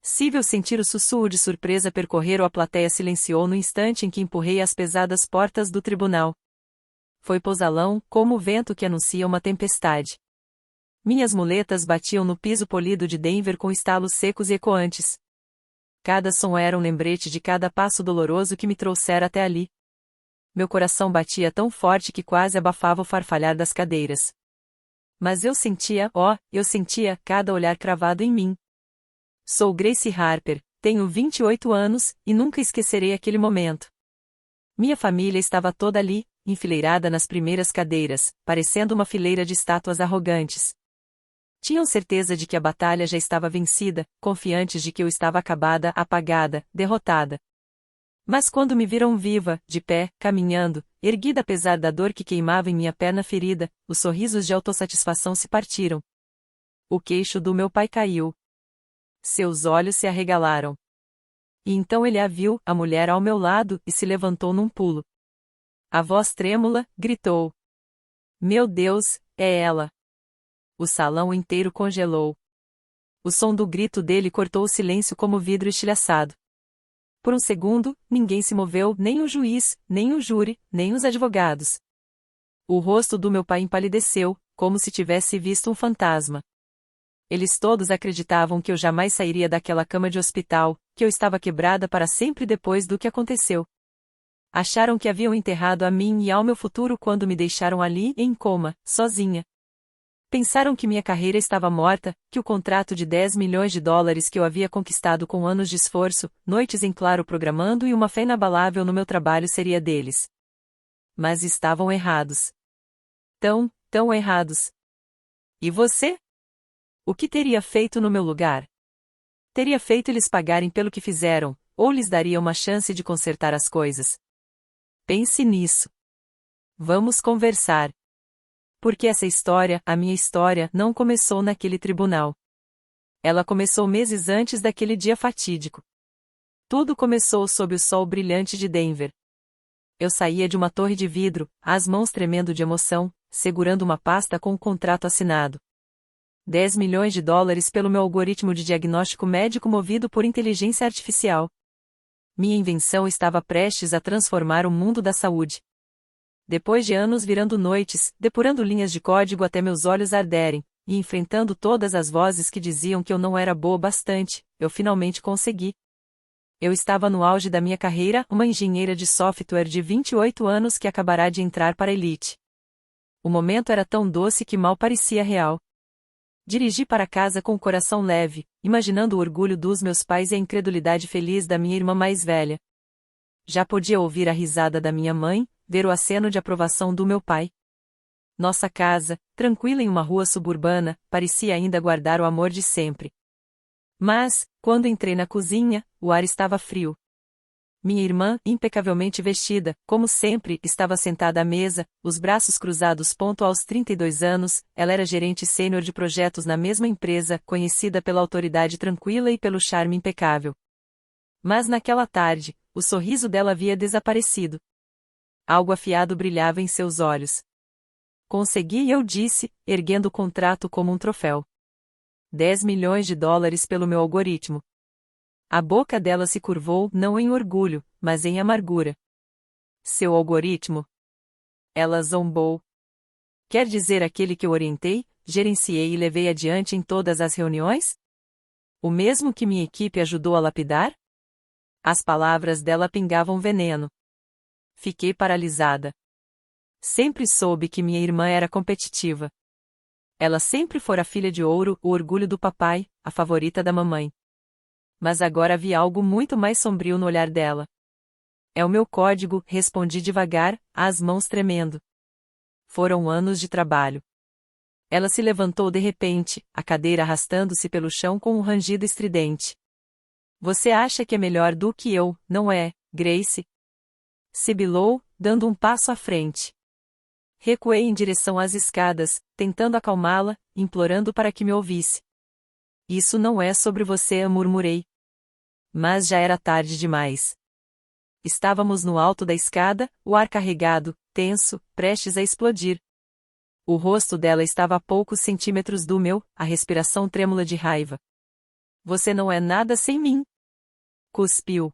Possível sentir o sussurro de surpresa percorrer a plateia silenciou no instante em que empurrei as pesadas portas do tribunal. Foi pousalão, como o vento que anuncia uma tempestade. Minhas muletas batiam no piso polido de Denver com estalos secos e ecoantes. Cada som era um lembrete de cada passo doloroso que me trouxera até ali. Meu coração batia tão forte que quase abafava o farfalhar das cadeiras. Mas eu sentia cada olhar cravado em mim. Sou Grace Harper, tenho 28 anos, e nunca esquecerei aquele momento. Minha família estava toda ali, enfileirada nas primeiras cadeiras, parecendo uma fileira de estátuas arrogantes. Tinham certeza de que a batalha já estava vencida, confiantes de que eu estava acabada, apagada, derrotada. Mas quando me viram viva, de pé, caminhando, erguida apesar da dor que queimava em minha perna ferida, os sorrisos de autossatisfação se partiram. O queixo do meu pai caiu. Seus olhos se arregalaram. E então ele a viu, a mulher ao meu lado, e se levantou num pulo. A voz trêmula, gritou. Meu Deus, é ela! O salão inteiro congelou. O som do grito dele cortou o silêncio como vidro estilhaçado. Por um segundo, ninguém se moveu, nem o juiz, nem o júri, nem os advogados. O rosto do meu pai empalideceu, como se tivesse visto um fantasma. Eles todos acreditavam que eu jamais sairia daquela cama de hospital, que eu estava quebrada para sempre depois do que aconteceu. Acharam que haviam enterrado a mim e ao meu futuro quando me deixaram ali, em coma, sozinha. Pensaram que minha carreira estava morta, que o contrato de $10 milhões que eu havia conquistado com anos de esforço, noites em claro programando e uma fé inabalável no meu trabalho seria deles. Mas estavam errados. Tão errados. E você? O que teria feito no meu lugar? Teria feito eles pagarem pelo que fizeram, ou lhes daria uma chance de consertar as coisas? Pense nisso. Vamos conversar. Porque essa história, a minha história, não começou naquele tribunal. Ela começou meses antes daquele dia fatídico. Tudo começou sob o sol brilhante de Denver. Eu saía de uma torre de vidro, as mãos tremendo de emoção, segurando uma pasta com um contrato assinado. $10 milhões pelo meu algoritmo de diagnóstico médico movido por inteligência artificial. Minha invenção estava prestes a transformar o mundo da saúde. Depois de anos virando noites, depurando linhas de código até meus olhos arderem, e enfrentando todas as vozes que diziam que eu não era boa bastante, eu finalmente consegui. Eu estava no auge da minha carreira, uma engenheira de software de 28 anos que acabará de entrar para a elite. O momento era tão doce que mal parecia real. Dirigi para casa com o coração leve, imaginando o orgulho dos meus pais e a incredulidade feliz da minha irmã mais velha. Já podia ouvir a risada da minha mãe, ver o aceno de aprovação do meu pai. Nossa casa, tranquila em uma rua suburbana, parecia ainda guardar o amor de sempre. Mas, quando entrei na cozinha, o ar estava frio. Minha irmã, impecavelmente vestida, como sempre, estava sentada à mesa, os braços cruzados. Aos 32 anos, ela era gerente sênior de projetos na mesma empresa, conhecida pela autoridade tranquila e pelo charme impecável. Mas naquela tarde, o sorriso dela havia desaparecido. Algo afiado brilhava em seus olhos. Consegui, eu disse, erguendo o contrato como um troféu. $10 milhões pelo meu algoritmo. A boca dela se curvou, não em orgulho, mas em amargura. Seu algoritmo? Ela zombou. Quer dizer aquele que eu orientei, gerenciei e levei adiante em todas as reuniões? O mesmo que minha equipe ajudou a lapidar? As palavras dela pingavam veneno. Fiquei paralisada. Sempre soube que minha irmã era competitiva. Ela sempre fora a filha de ouro, o orgulho do papai, a favorita da mamãe. Mas agora havia algo muito mais sombrio no olhar dela. É o meu código, respondi devagar, as mãos tremendo. Foram anos de trabalho. Ela se levantou de repente, a cadeira arrastando-se pelo chão com um rangido estridente. Você acha que é melhor do que eu, não é, Grace? Sibilou, dando um passo à frente. Recuei em direção às escadas, tentando acalmá-la, implorando para que me ouvisse. Isso não é sobre você, murmurei. Mas já era tarde demais. Estávamos no alto da escada, o ar carregado, tenso, prestes a explodir. O rosto dela estava a poucos centímetros do meu, a respiração trêmula de raiva. Você não é nada sem mim. Cuspiu.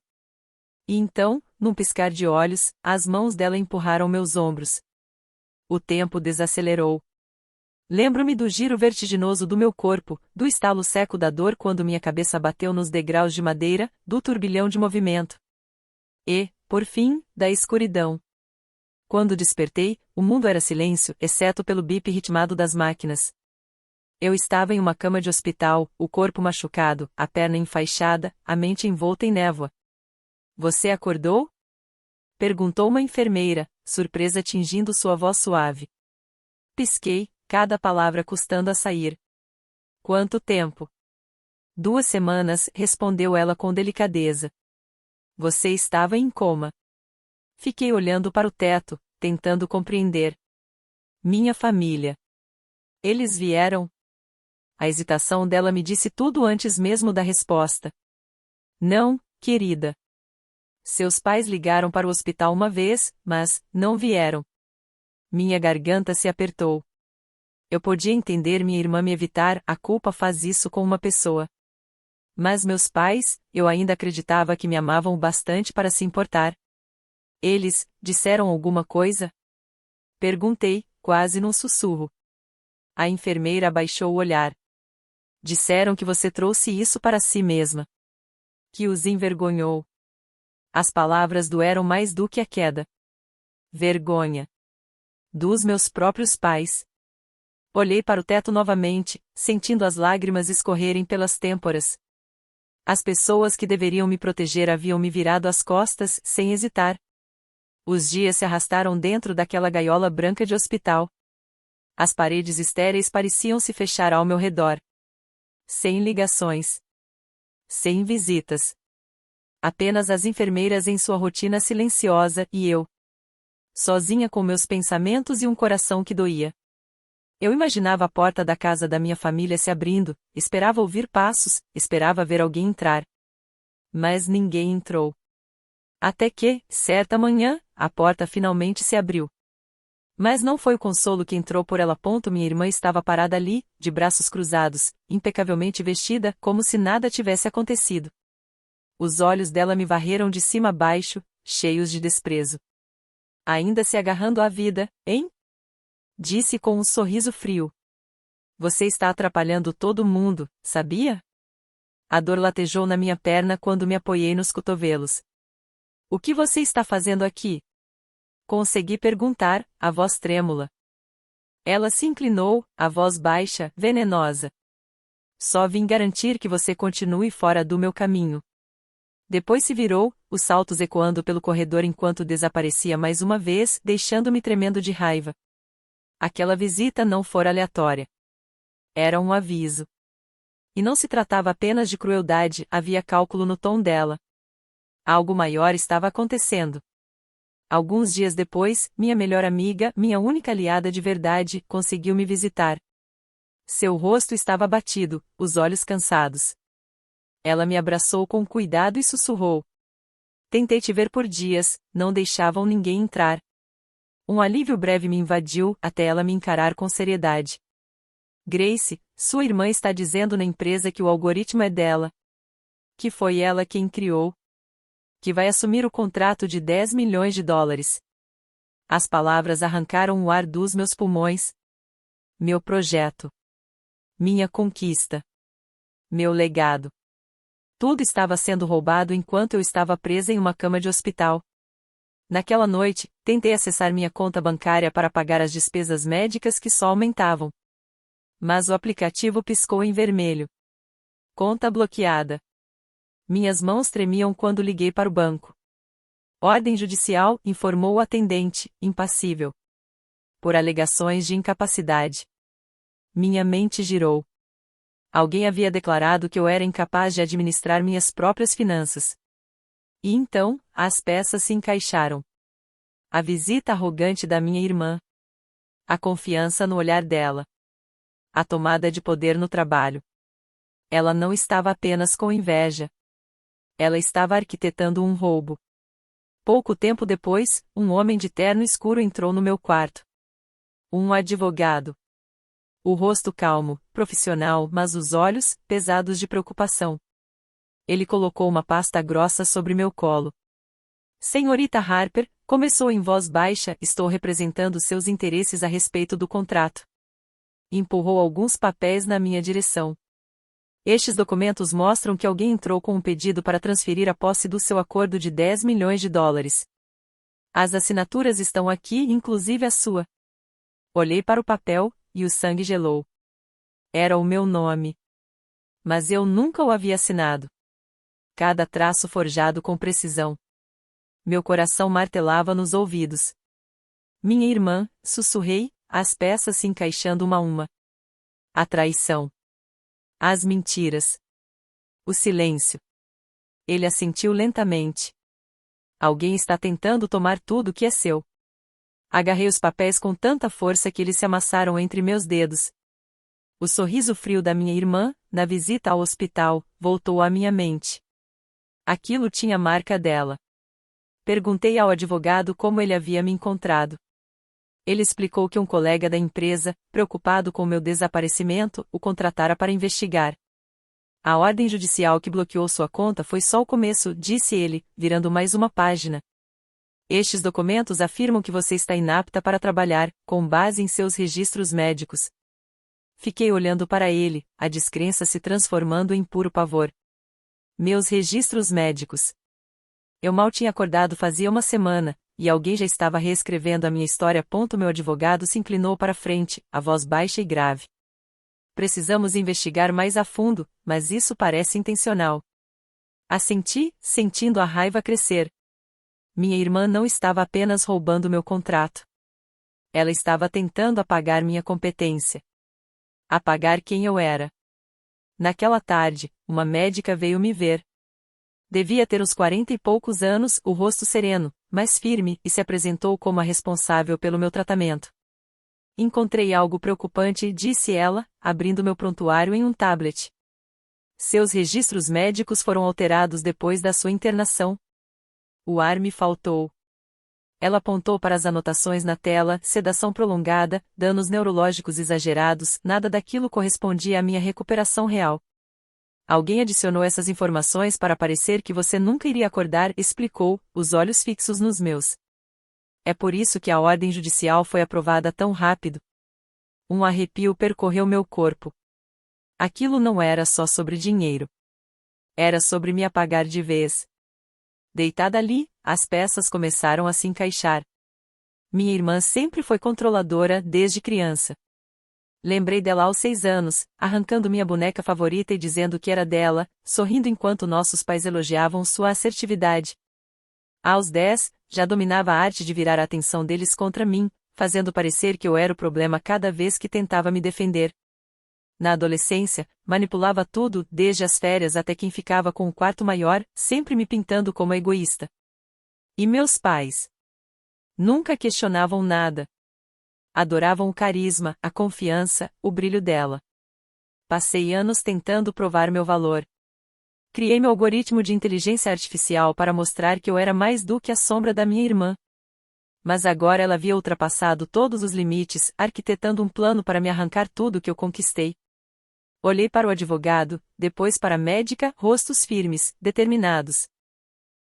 E então, num piscar de olhos, as mãos dela empurraram meus ombros. O tempo desacelerou. Lembro-me do giro vertiginoso do meu corpo, do estalo seco da dor quando minha cabeça bateu nos degraus de madeira, do turbilhão de movimento. E, por fim, da escuridão. Quando despertei, o mundo era silêncio, exceto pelo bip ritmado das máquinas. Eu estava em uma cama de hospital, o corpo machucado, a perna enfaixada, a mente envolta em névoa. Você acordou? Perguntou uma enfermeira, surpresa tingindo sua voz suave. Pisquei, cada palavra custando a sair. Quanto tempo? 2 semanas, respondeu ela com delicadeza. Você estava em coma. Fiquei olhando para o teto, tentando compreender. Minha família. Eles vieram? A hesitação dela me disse tudo antes mesmo da resposta. Não, querida. Seus pais ligaram para o hospital uma vez, mas não vieram. Minha garganta se apertou. Eu podia entender minha irmã me evitar, a culpa faz isso com uma pessoa. Mas meus pais, eu ainda acreditava que me amavam o bastante para se importar. Eles, disseram alguma coisa? Perguntei, quase num sussurro. A enfermeira abaixou o olhar. Disseram que você trouxe isso para si mesma. Que os envergonhou. As palavras doeram mais do que a queda. Vergonha. Dos meus próprios pais. Olhei para o teto novamente, sentindo as lágrimas escorrerem pelas têmporas. As pessoas que deveriam me proteger haviam me virado as costas, sem hesitar. Os dias se arrastaram dentro daquela gaiola branca de hospital. As paredes estéreis pareciam se fechar ao meu redor. Sem ligações. Sem visitas. Apenas as enfermeiras em sua rotina silenciosa e eu. Sozinha com meus pensamentos e um coração que doía. Eu imaginava a porta da casa da minha família se abrindo, esperava ouvir passos, esperava ver alguém entrar. Mas ninguém entrou. Até que, certa manhã, a porta finalmente se abriu. Mas não foi o consolo que entrou por ela. Minha irmã estava parada ali, de braços cruzados, impecavelmente vestida, como se nada tivesse acontecido. Os olhos dela me varreram de cima a baixo, cheios de desprezo. Ainda se agarrando à vida, hein? Disse com um sorriso frio. Você está atrapalhando todo mundo, sabia? A dor latejou na minha perna quando me apoiei nos cotovelos. O que você está fazendo aqui? Consegui perguntar, a voz trêmula. Ela se inclinou, a voz baixa, venenosa. Só vim garantir que você continue fora do meu caminho. Depois se virou, os saltos ecoando pelo corredor enquanto desaparecia mais uma vez, deixando-me tremendo de raiva. Aquela visita não fora aleatória. Era um aviso. E não se tratava apenas de crueldade, havia cálculo no tom dela. Algo maior estava acontecendo. Alguns dias depois, minha melhor amiga, minha única aliada de verdade, conseguiu me visitar. Seu rosto estava abatido, os olhos cansados. Ela me abraçou com cuidado e sussurrou. Tentei te ver por dias, não deixavam ninguém entrar. Um alívio breve me invadiu, até ela me encarar com seriedade. Grace, sua irmã está dizendo na empresa que o algoritmo é dela. Que foi ela quem criou. Que vai assumir o contrato de 10 milhões de dólares. As palavras arrancaram o ar dos meus pulmões. Meu projeto. Minha conquista. Meu legado. Tudo estava sendo roubado enquanto eu estava presa em uma cama de hospital. Naquela noite, tentei acessar minha conta bancária para pagar as despesas médicas que só aumentavam. Mas o aplicativo piscou em vermelho. Conta bloqueada. Minhas mãos tremiam quando liguei para o banco. Ordem judicial, informou o atendente, impassível. Por alegações de incapacidade. Minha mente girou. Alguém havia declarado que eu era incapaz de administrar minhas próprias finanças. E então, as peças se encaixaram. A visita arrogante da minha irmã. A confiança no olhar dela. A tomada de poder no trabalho. Ela não estava apenas com inveja. Ela estava arquitetando um roubo. Pouco tempo depois, um homem de terno escuro entrou no meu quarto. Um advogado. O rosto calmo, profissional, mas os olhos, pesados de preocupação. Ele colocou uma pasta grossa sobre meu colo. Senhorita Harper, começou em voz baixa, estou representando seus interesses a respeito do contrato. Empurrou alguns papéis na minha direção. Estes documentos mostram que alguém entrou com um pedido para transferir a posse do seu acordo de 10 milhões de dólares. As assinaturas estão aqui, inclusive a sua. Olhei para o papel, e o sangue gelou. Era o meu nome. Mas eu nunca o havia assinado. Cada traço forjado com precisão. Meu coração martelava nos ouvidos. Minha irmã, sussurrei, as peças se encaixando uma a uma. A traição. As mentiras. O silêncio. Ele assentiu lentamente. Alguém está tentando tomar tudo que é seu. Agarrei os papéis com tanta força que eles se amassaram entre meus dedos. O sorriso frio da minha irmã, na visita ao hospital, voltou à minha mente. Aquilo tinha a marca dela. Perguntei ao advogado como ele havia me encontrado. Ele explicou que um colega da empresa, preocupado com meu desaparecimento, o contratara para investigar. A ordem judicial que bloqueou sua conta foi só o começo, disse ele, virando mais uma página. Estes documentos afirmam que você está inapta para trabalhar, com base em seus registros médicos. Fiquei olhando para ele, a descrença se transformando em puro pavor. Meus registros médicos. Eu mal tinha acordado fazia uma semana, e alguém já estava reescrevendo a minha história. Meu advogado se inclinou para frente, a voz baixa e grave. Precisamos investigar mais a fundo, mas isso parece intencional. Assenti, sentindo a raiva crescer. Minha irmã não estava apenas roubando meu contrato. Ela estava tentando apagar minha competência. Apagar quem eu era. Naquela tarde, uma médica veio me ver. Devia ter uns 40 e poucos anos, o rosto sereno, mas firme, e se apresentou como a responsável pelo meu tratamento. Encontrei algo preocupante, disse ela, abrindo meu prontuário em um tablet. Seus registros médicos foram alterados depois da sua internação. O ar me faltou. Ela apontou para as anotações na tela: sedação prolongada, danos neurológicos exagerados, nada daquilo correspondia à minha recuperação real. Alguém adicionou essas informações para parecer que você nunca iria acordar, explicou, os olhos fixos nos meus. É por isso que a ordem judicial foi aprovada tão rápido. Um arrepio percorreu meu corpo. Aquilo não era só sobre dinheiro. Era sobre me apagar de vez. Deitada ali, as peças começaram a se encaixar. Minha irmã sempre foi controladora desde criança. Lembrei dela aos 6 anos, arrancando minha boneca favorita e dizendo que era dela, sorrindo enquanto nossos pais elogiavam sua assertividade. Aos 10, já dominava a arte de virar a atenção deles contra mim, fazendo parecer que eu era o problema cada vez que tentava me defender. Na adolescência, manipulava tudo, desde as férias até quem ficava com o quarto maior, sempre me pintando como egoísta. E meus pais? Nunca questionavam nada. Adoravam o carisma, a confiança, o brilho dela. Passei anos tentando provar meu valor. Criei meu algoritmo de inteligência artificial para mostrar que eu era mais do que a sombra da minha irmã. Mas agora ela havia ultrapassado todos os limites, arquitetando um plano para me arrancar tudo que eu conquistei. Olhei para o advogado, depois para a médica, rostos firmes, determinados.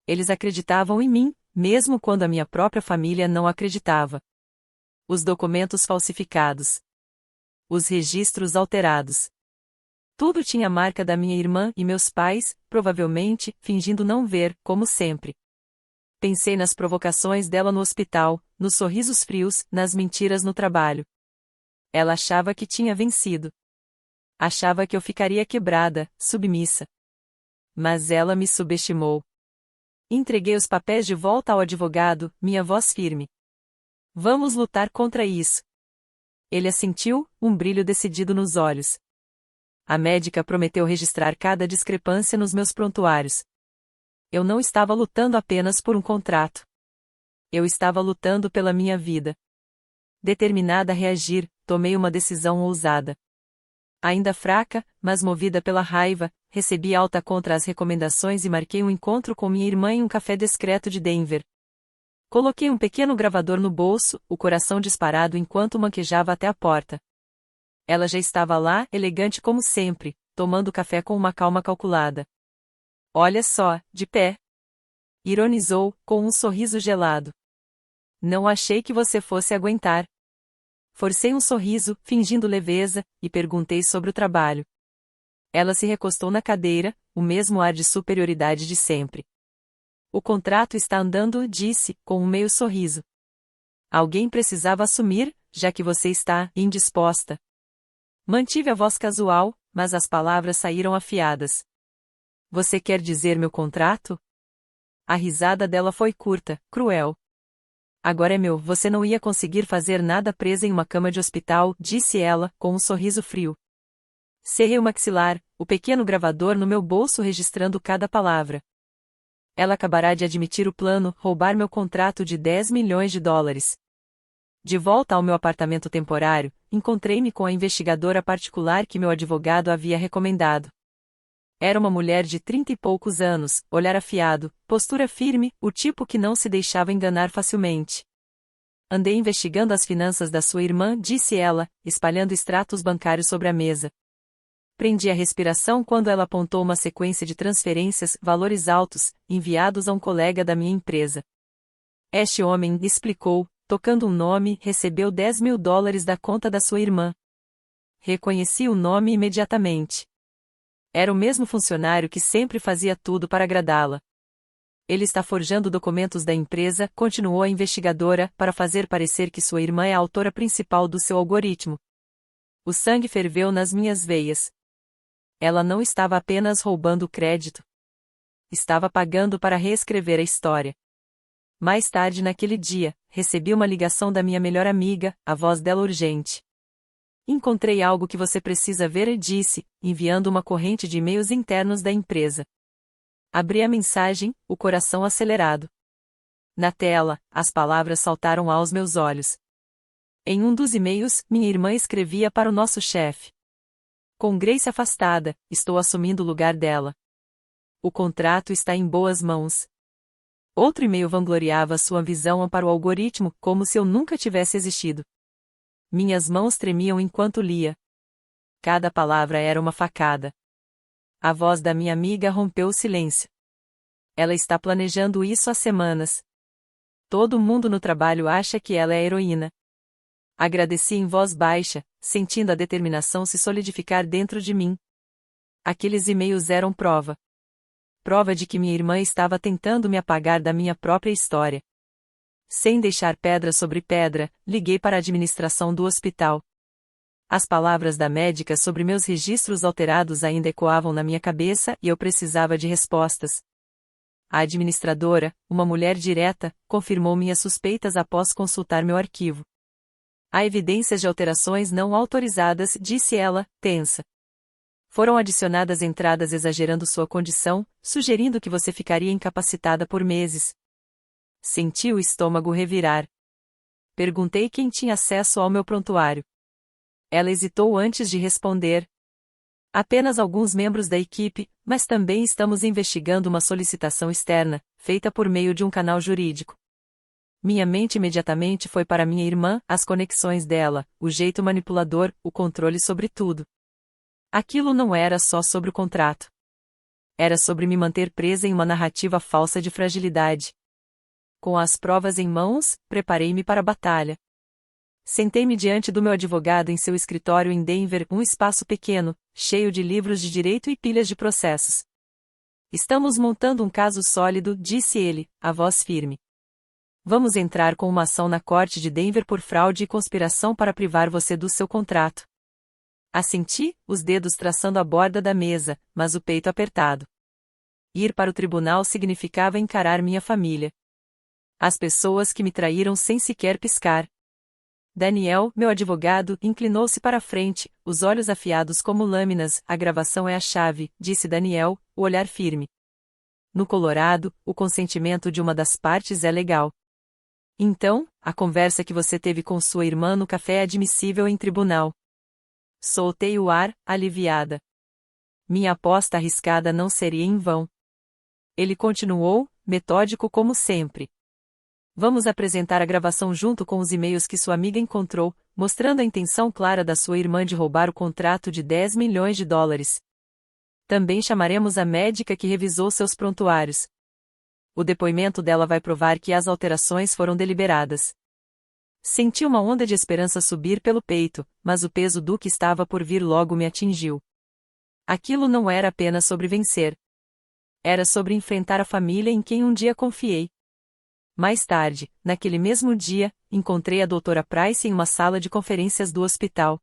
Eles acreditavam em mim, mesmo quando a minha própria família não acreditava. Os documentos falsificados. Os registros alterados. Tudo tinha a marca da minha irmã e meus pais, provavelmente, fingindo não ver, como sempre. Pensei nas provocações dela no hospital, nos sorrisos frios, nas mentiras no trabalho. Ela achava que tinha vencido. Achava que eu ficaria quebrada, submissa. Mas ela me subestimou. Entreguei os papéis de volta ao advogado, minha voz firme. Vamos lutar contra isso. Ele assentiu, um brilho decidido nos olhos. A médica prometeu registrar cada discrepância nos meus prontuários. Eu não estava lutando apenas por um contrato. Eu estava lutando pela minha vida. Determinada a reagir, tomei uma decisão ousada. Ainda fraca, mas movida pela raiva, recebi alta contra as recomendações e marquei um encontro com minha irmã em um café discreto de Denver. Coloquei um pequeno gravador no bolso, o coração disparado enquanto manquejava até a porta. Ela já estava lá, elegante como sempre, tomando café com uma calma calculada. Olha só, de pé. Ironizou, com um sorriso gelado. Não achei que você fosse aguentar. Forcei um sorriso, fingindo leveza, e perguntei sobre o trabalho. Ela se recostou na cadeira, o mesmo ar de superioridade de sempre. O contrato está andando, disse, com um meio sorriso. Alguém precisava assumir, já que você está indisposta. Mantive a voz casual, mas as palavras saíram afiadas. Você quer dizer meu contrato? A risada dela foi curta, cruel. Agora é meu, você não ia conseguir fazer nada presa em uma cama de hospital, disse ela, com um sorriso frio. Cerrei o maxilar, o pequeno gravador no meu bolso registrando cada palavra. Ela acabará de admitir o plano, roubar meu contrato de 10 milhões de dólares. De volta ao meu apartamento temporário, encontrei-me com a investigadora particular que meu advogado havia recomendado. Era uma mulher de 30 e poucos anos, olhar afiado, postura firme, o tipo que não se deixava enganar facilmente. Andei investigando as finanças da sua irmã, disse ela, espalhando extratos bancários sobre a mesa. Prendi a respiração quando ela apontou uma sequência de transferências, valores altos, enviados a um colega da minha empresa. Este homem, explicou, tocando um nome, recebeu 10 mil dólares da conta da sua irmã. Reconheci o nome imediatamente. Era o mesmo funcionário que sempre fazia tudo para agradá-la. Ele está forjando documentos da empresa, continuou a investigadora, para fazer parecer que sua irmã é a autora principal do seu algoritmo. O sangue ferveu nas minhas veias. Ela não estava apenas roubando o crédito. Estava pagando para reescrever a história. Mais tarde naquele dia, recebi uma ligação da minha melhor amiga, a voz dela urgente. Encontrei algo que você precisa ver, disse, enviando uma corrente de e-mails internos da empresa. Abri a mensagem, o coração acelerado. Na tela, as palavras saltaram aos meus olhos. Em um dos e-mails, minha irmã escrevia para o nosso chefe. Com Grace afastada, estou assumindo o lugar dela. O contrato está em boas mãos. Outro e-mail vangloriava sua visão para o algoritmo, como se eu nunca tivesse existido. Minhas mãos tremiam enquanto lia. Cada palavra era uma facada. A voz da minha amiga rompeu o silêncio. Ela está planejando isso há semanas. Todo mundo no trabalho acha que ela é a heroína. Agradeci em voz baixa, sentindo a determinação se solidificar dentro de mim. Aqueles e-mails eram prova. Prova de que minha irmã estava tentando me apagar da minha própria história. Sem deixar pedra sobre pedra, liguei para a administração do hospital. As palavras da médica sobre meus registros alterados ainda ecoavam na minha cabeça e eu precisava de respostas. A administradora, uma mulher direta, confirmou minhas suspeitas após consultar meu arquivo. Há evidências de alterações não autorizadas, disse ela, tensa. Foram adicionadas entradas exagerando sua condição, sugerindo que você ficaria incapacitada por meses. Senti o estômago revirar. Perguntei quem tinha acesso ao meu prontuário. Ela hesitou antes de responder. Apenas alguns membros da equipe, mas também estamos investigando uma solicitação externa, feita por meio de um canal jurídico. Minha mente imediatamente foi para minha irmã, as conexões dela, o jeito manipulador, o controle sobre tudo. Aquilo não era só sobre o contrato. Era sobre me manter presa em uma narrativa falsa de fragilidade. Com as provas em mãos, preparei-me para a batalha. Sentei-me diante do meu advogado em seu escritório em Denver, um espaço pequeno, cheio de livros de direito e pilhas de processos. Estamos montando um caso sólido, disse ele, a voz firme. Vamos entrar com uma ação na corte de Denver por fraude e conspiração para privar você do seu contrato. Assenti, os dedos traçando a borda da mesa, mas o peito apertado. Ir para o tribunal significava encarar minha família. As pessoas que me traíram sem sequer piscar. Daniel, meu advogado, inclinou-se para a frente, os olhos afiados como lâminas. A gravação é a chave, disse Daniel, o olhar firme. No Colorado, o consentimento de uma das partes é legal. Então, a conversa que você teve com sua irmã no café é admissível em tribunal. Soltei o ar, aliviada. Minha aposta arriscada não seria em vão. Ele continuou, metódico como sempre. Vamos apresentar a gravação junto com os e-mails que sua amiga encontrou, mostrando a intenção clara da sua irmã de roubar o contrato de 10 milhões de dólares. Também chamaremos a médica que revisou seus prontuários. O depoimento dela vai provar que as alterações foram deliberadas. Senti uma onda de esperança subir pelo peito, mas o peso do que estava por vir logo me atingiu. Aquilo não era apenas sobre vencer. Era sobre enfrentar a família em quem um dia confiei. Mais tarde, naquele mesmo dia, encontrei a doutora Price em uma sala de conferências do hospital.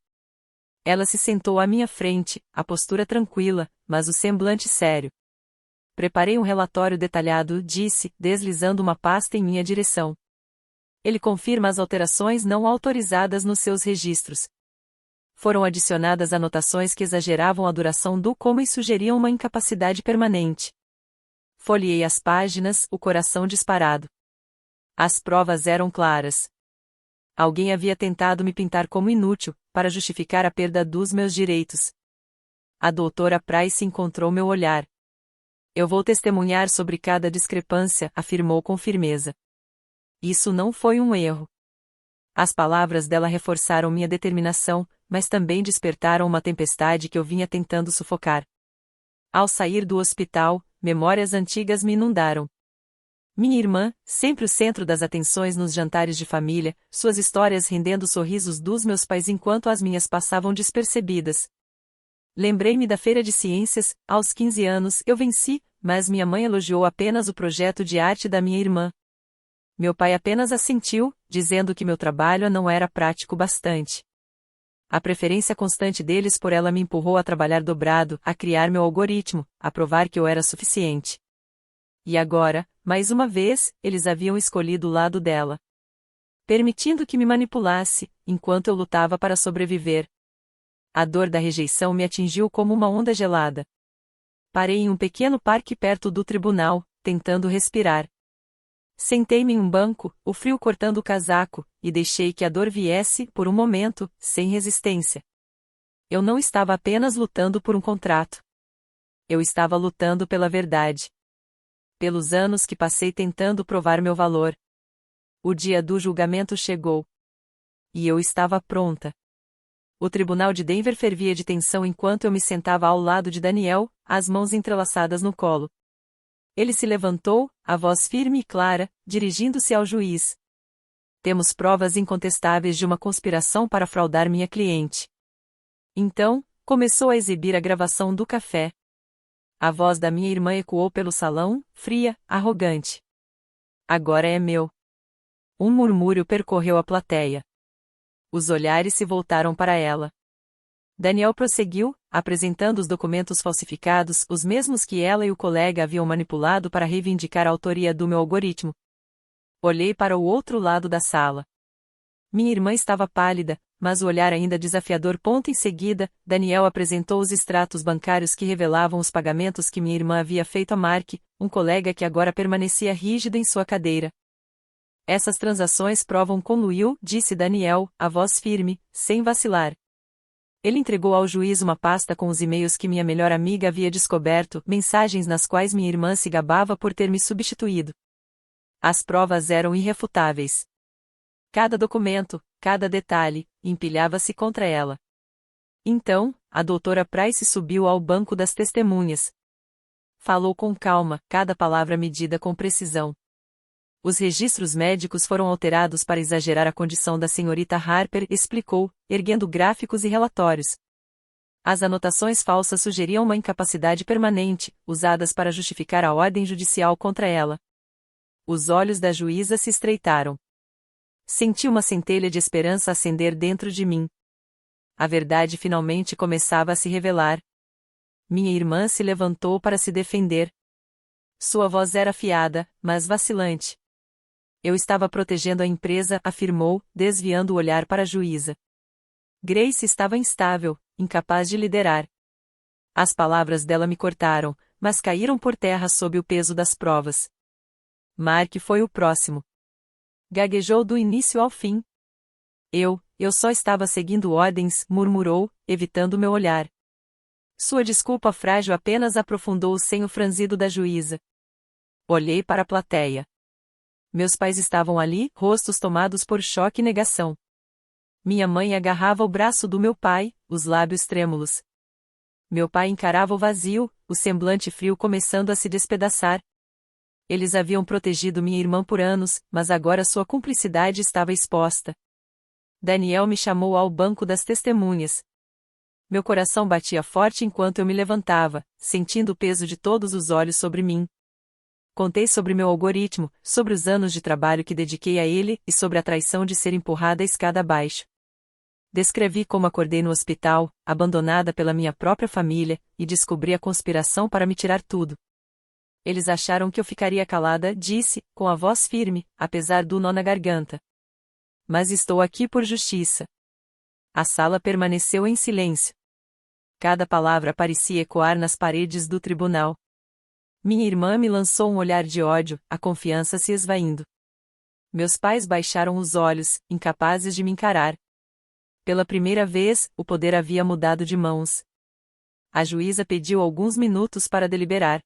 Ela se sentou à minha frente, a postura tranquila, mas o semblante sério. Preparei um relatório detalhado, disse, deslizando uma pasta em minha direção. Ele confirma as alterações não autorizadas nos seus registros. Foram adicionadas anotações que exageravam a duração do coma e sugeriam uma incapacidade permanente. Folheei as páginas, o coração disparado. As provas eram claras. Alguém havia tentado me pintar como inútil, para justificar a perda dos meus direitos. A doutora Price encontrou meu olhar. Eu vou testemunhar sobre cada discrepância, afirmou com firmeza. Isso não foi um erro. As palavras dela reforçaram minha determinação, mas também despertaram uma tempestade que eu vinha tentando sufocar. Ao sair do hospital, memórias antigas me inundaram. Minha irmã, sempre o centro das atenções nos jantares de família, suas histórias rendendo sorrisos dos meus pais enquanto as minhas passavam despercebidas. Lembrei-me da feira de ciências, aos 15 anos eu venci, mas minha mãe elogiou apenas o projeto de arte da minha irmã. Meu pai apenas assentiu, dizendo que meu trabalho não era prático bastante. A preferência constante deles por ela me empurrou a trabalhar dobrado, a criar meu algoritmo, a provar que eu era suficiente. E agora, mais uma vez, eles haviam escolhido o lado dela, permitindo que me manipulasse, enquanto eu lutava para sobreviver. A dor da rejeição me atingiu como uma onda gelada. Parei em um pequeno parque perto do tribunal, tentando respirar. Sentei-me em um banco, o frio cortando o casaco, e deixei que a dor viesse, por um momento, sem resistência. Eu não estava apenas lutando por um contrato. Eu estava lutando pela verdade. Pelos anos que passei tentando provar meu valor. O dia do julgamento chegou. E eu estava pronta. O tribunal de Denver fervia de tensão enquanto eu me sentava ao lado de Daniel, as mãos entrelaçadas no colo. Ele se levantou, a voz firme e clara, dirigindo-se ao juiz. Temos provas incontestáveis de uma conspiração para fraudar minha cliente. Então, começou a exibir a gravação do café. A voz da minha irmã ecoou pelo salão, fria, arrogante. Agora é meu. Um murmúrio percorreu a plateia. Os olhares se voltaram para ela. Daniel prosseguiu, apresentando os documentos falsificados, os mesmos que ela e o colega haviam manipulado para reivindicar a autoria do meu algoritmo. Olhei para o outro lado da sala. Minha irmã estava pálida, mas o olhar ainda desafiador. Em seguida, Daniel apresentou os extratos bancários que revelavam os pagamentos que minha irmã havia feito a Mark, um colega que agora permanecia rígido em sua cadeira. Essas transações provam, concluiu, disse Daniel, a voz firme, sem vacilar. Ele entregou ao juiz uma pasta com os e-mails que minha melhor amiga havia descoberto, mensagens nas quais minha irmã se gabava por ter me substituído. As provas eram irrefutáveis. Cada documento, cada detalhe, empilhava-se contra ela. Então, a doutora Price subiu ao banco das testemunhas. Falou com calma, cada palavra medida com precisão. Os registros médicos foram alterados para exagerar a condição da senhorita Harper, explicou, erguendo gráficos e relatórios. As anotações falsas sugeriam uma incapacidade permanente, usadas para justificar a ordem judicial contra ela. Os olhos da juíza se estreitaram. Senti uma centelha de esperança acender dentro de mim. A verdade finalmente começava a se revelar. Minha irmã se levantou para se defender. Sua voz era afiada, mas vacilante. Eu estava protegendo a empresa, afirmou, desviando o olhar para a juíza. Grace estava instável, incapaz de liderar. As palavras dela me cortaram, mas caíram por terra sob o peso das provas. Mark foi o próximo. Gaguejou do início ao fim. Eu só estava seguindo ordens, murmurou, evitando meu olhar. Sua desculpa frágil apenas aprofundou o senho franzido da juíza. Olhei para a plateia. Meus pais estavam ali, rostos tomados por choque e negação. Minha mãe agarrava o braço do meu pai, os lábios trêmulos. Meu pai encarava o vazio, o semblante frio começando a se despedaçar. Eles haviam protegido minha irmã por anos, mas agora sua cumplicidade estava exposta. Daniel me chamou ao banco das testemunhas. Meu coração batia forte enquanto eu me levantava, sentindo o peso de todos os olhos sobre mim. Contei sobre meu algoritmo, sobre os anos de trabalho que dediquei a ele e sobre a traição de ser empurrada a escada abaixo. Descrevi como acordei no hospital, abandonada pela minha própria família, e descobri a conspiração para me tirar tudo. Eles acharam que eu ficaria calada, disse, com a voz firme, apesar do nó na garganta. Mas estou aqui por justiça. A sala permaneceu em silêncio. Cada palavra parecia ecoar nas paredes do tribunal. Minha irmã me lançou um olhar de ódio, a confiança se esvaindo. Meus pais baixaram os olhos, incapazes de me encarar. Pela primeira vez, o poder havia mudado de mãos. A juíza pediu alguns minutos para deliberar.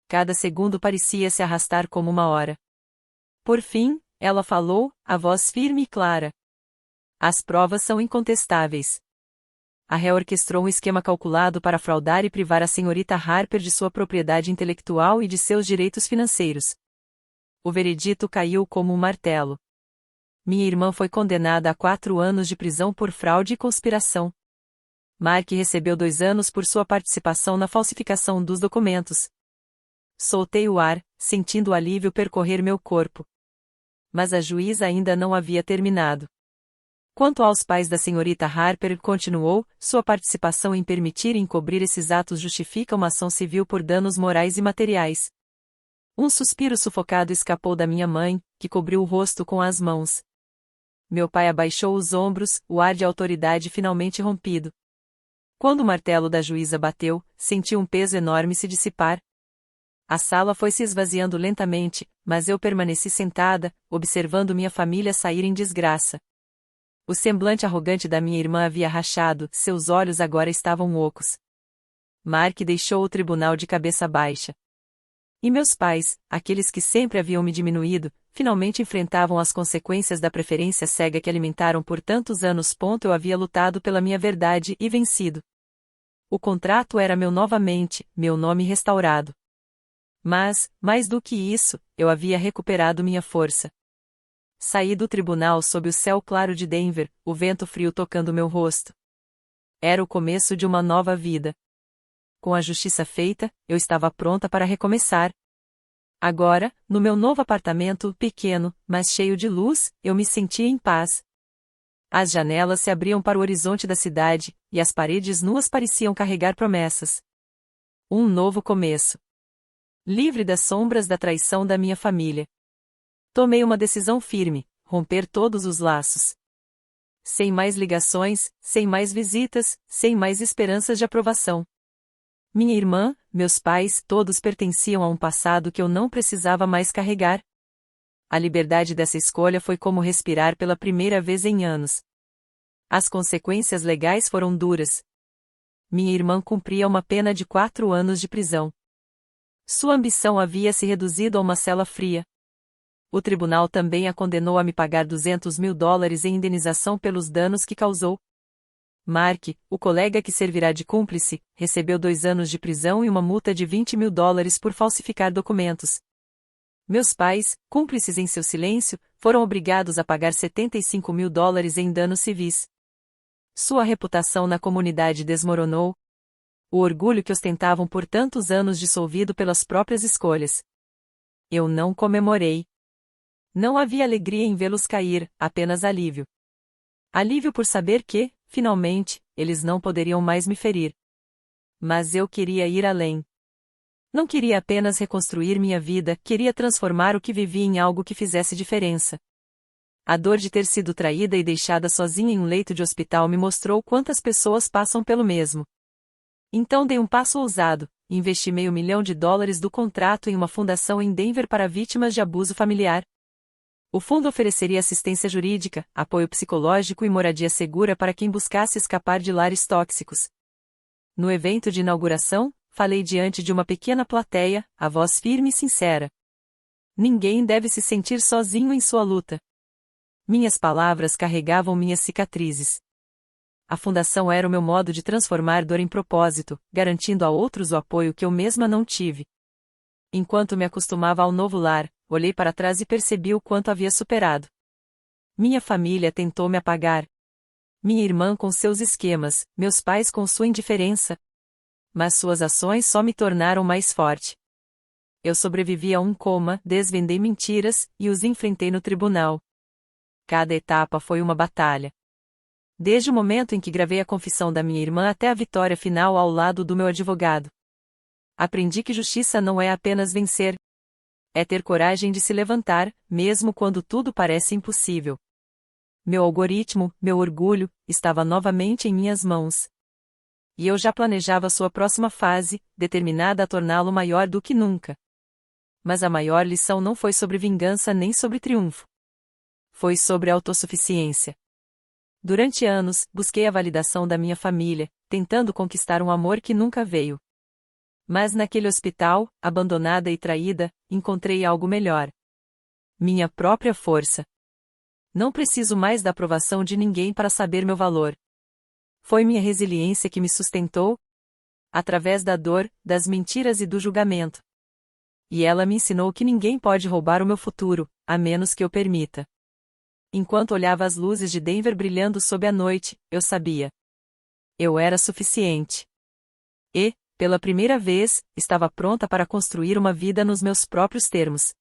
Cada segundo parecia se arrastar como uma hora. Por fim, ela falou, a voz firme e clara. As provas são incontestáveis. A réu orquestrou um esquema calculado para fraudar e privar a senhorita Harper de sua propriedade intelectual e de seus direitos financeiros. O veredito caiu como um martelo. Minha irmã foi condenada a 4 anos de prisão por fraude e conspiração. Mark recebeu 2 anos por sua participação na falsificação dos documentos. Soltei o ar, sentindo o alívio percorrer meu corpo. Mas a juíza ainda não havia terminado. Quanto aos pais da senhorita Harper, continuou, sua participação em permitir e encobrir esses atos justifica uma ação civil por danos morais e materiais. Um suspiro sufocado escapou da minha mãe, que cobriu o rosto com as mãos. Meu pai abaixou os ombros, o ar de autoridade finalmente rompido. Quando o martelo da juíza bateu, senti um peso enorme se dissipar. A sala foi se esvaziando lentamente, mas eu permaneci sentada, observando minha família sair em desgraça. O semblante arrogante da minha irmã havia rachado, seus olhos agora estavam ocos. Mark deixou o tribunal de cabeça baixa. E meus pais, aqueles que sempre haviam me diminuído, finalmente enfrentavam as consequências da preferência cega que alimentaram por tantos anos. Eu havia lutado pela minha verdade e vencido. O contrato era meu novamente, meu nome restaurado. Mas, mais do que isso, eu havia recuperado minha força. Saí do tribunal sob o céu claro de Denver, o vento frio tocando meu rosto. Era o começo de uma nova vida. Com a justiça feita, eu estava pronta para recomeçar. Agora, no meu novo apartamento, pequeno, mas cheio de luz, eu me sentia em paz. As janelas se abriam para o horizonte da cidade, e as paredes nuas pareciam carregar promessas. Um novo começo. Livre das sombras da traição da minha família. Tomei uma decisão firme: romper todos os laços. Sem mais ligações, sem mais visitas, sem mais esperanças de aprovação. Minha irmã, meus pais, todos pertenciam a um passado que eu não precisava mais carregar. A liberdade dessa escolha foi como respirar pela primeira vez em anos. As consequências legais foram duras. Minha irmã cumpria uma pena de 4 anos de prisão. Sua ambição havia se reduzido a uma cela fria. O tribunal também a condenou a me pagar $200 mil em indenização pelos danos que causou. Mark, o colega que servirá de cúmplice, recebeu 2 anos de prisão e uma multa de $20 mil por falsificar documentos. Meus pais, cúmplices em seu silêncio, foram obrigados a pagar $75 mil em danos civis. Sua reputação na comunidade desmoronou. O orgulho que ostentavam por tantos anos dissolvido pelas próprias escolhas. Eu não comemorei. Não havia alegria em vê-los cair, apenas alívio. Alívio por saber que, finalmente, eles não poderiam mais me ferir. Mas eu queria ir além. Não queria apenas reconstruir minha vida, queria transformar o que vivi em algo que fizesse diferença. A dor de ter sido traída e deixada sozinha em um leito de hospital me mostrou quantas pessoas passam pelo mesmo. Então dei um passo ousado, e investi $500 mil do contrato em uma fundação em Denver para vítimas de abuso familiar. O fundo ofereceria assistência jurídica, apoio psicológico e moradia segura para quem buscasse escapar de lares tóxicos. No evento de inauguração, falei diante de uma pequena plateia, a voz firme e sincera. Ninguém deve se sentir sozinho em sua luta. Minhas palavras carregavam minhas cicatrizes. A fundação era o meu modo de transformar dor em propósito, garantindo a outros o apoio que eu mesma não tive. Enquanto me acostumava ao novo lar, olhei para trás e percebi o quanto havia superado. Minha família tentou me apagar. Minha irmã com seus esquemas, meus pais com sua indiferença. Mas suas ações só me tornaram mais forte. Eu sobrevivi a um coma, desvendei mentiras, e os enfrentei no tribunal. Cada etapa foi uma batalha. Desde o momento em que gravei a confissão da minha irmã até a vitória final ao lado do meu advogado. Aprendi que justiça não é apenas vencer. É ter coragem de se levantar, mesmo quando tudo parece impossível. Meu algoritmo, meu orgulho, estava novamente em minhas mãos. E eu já planejava sua próxima fase, determinada a torná-lo maior do que nunca. Mas a maior lição não foi sobre vingança nem sobre triunfo. Foi sobre autossuficiência. Durante anos, busquei a validação da minha família, tentando conquistar um amor que nunca veio. Mas naquele hospital, abandonada e traída, encontrei algo melhor. Minha própria força. Não preciso mais da aprovação de ninguém para saber meu valor. Foi minha resiliência que me sustentou, através da dor, das mentiras e do julgamento. E ela me ensinou que ninguém pode roubar o meu futuro, a menos que eu permita. Enquanto olhava as luzes de Denver brilhando sob a noite, eu sabia. Eu era suficiente. E, pela primeira vez, estava pronta para construir uma vida nos meus próprios termos.